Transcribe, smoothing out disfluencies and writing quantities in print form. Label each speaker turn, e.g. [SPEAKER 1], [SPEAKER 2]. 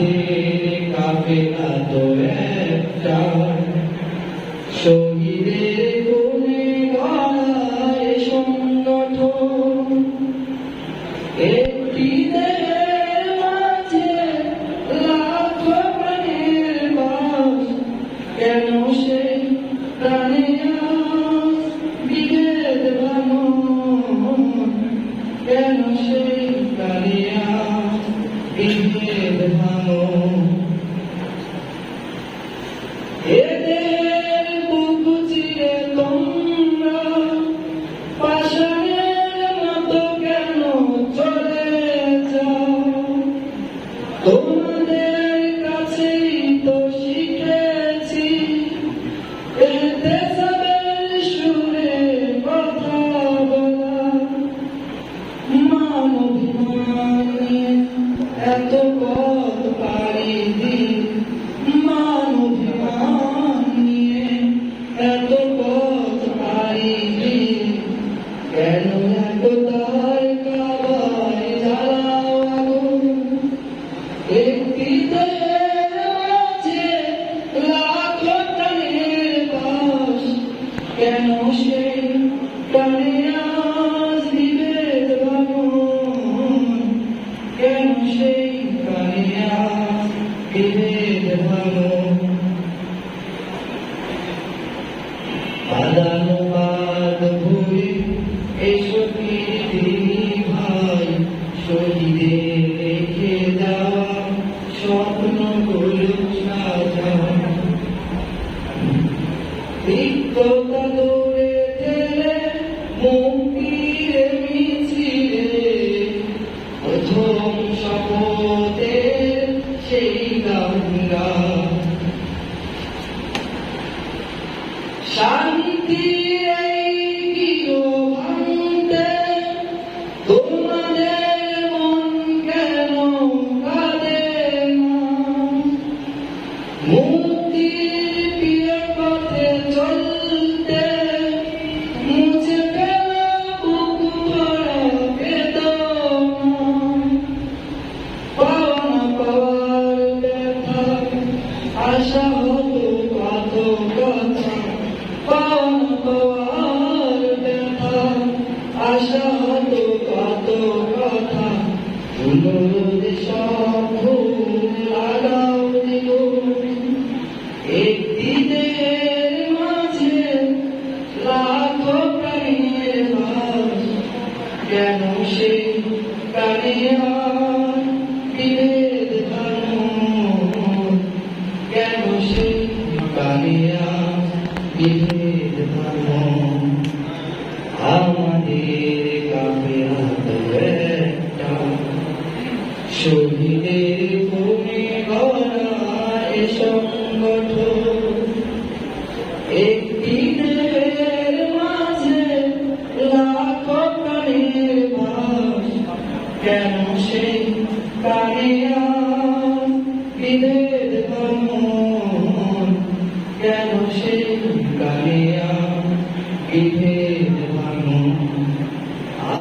[SPEAKER 1] আমাদের কাফেলা তো একটা, শহীদের কোণে গড়ায় সংগঠন। একটি দেহের মাঝে লাখো প্রাণের বাস, কেন সেই প্রাণে আজ বিভেদ ভাঙন? কেন সেই প্রাণে আজ বিভেদ ভাঙন? এদের বুক চিরে তোমরা পাষাণের মতো কেন চলে যাও? তোমাদের কাছেই তো শিখেছি দেশের সুরে কথা বলা। মান-অভিমান নিয়ে এত পথ পাড়ি দিই, মান-অভিমান নিয়ে এত পথ পাড়ি দিই, কেন একতার কাবায় জ্বালাও আগুন? একটি দেহের মাঝে লাখো প্রাণের বাস, কেন সেই প্রাণে আজ বিভেদ ভাঙন? কেন সেই প্রাণে আজ বিভেদ ভাঙন? আদানুবাদ ভুলে এসো পৃথিবী ভাই, শহীদের রেখে যাওয়া স্বপ্নগুলো সাজাও। তিক্ততা দূরে ঠেলে মুক্তির মিছিলে, প্রথম শপথের সেই গান গাও। শান্তির এই গৃহ ভাঙতে তোমাদের মন কেন কাঁদে না? মুক্তির প্রিয় পথে চলতে মুছে ফেলো বুক ভরা বেদনা। পাওয়া না পাওয়ার ব্যথা, আশা হতো কত কথা। পাওয়া না পাওয়ার ব্যথা, আশা হতো কত কথা। অনুরোধ সব ভুল লাগাও দ্বিগুণ, একটি দেহের মাঝে লাখো প্রাণের বাস, কেন সেই প্রাণে আজ বিভেদ ভাঙন? কেন সেই প্রাণে আজ বিভেদ ভাঙন? আমাদের কাফেলা তো একটা, শহীদের কোণে গড়ায় সংগঠন। একটি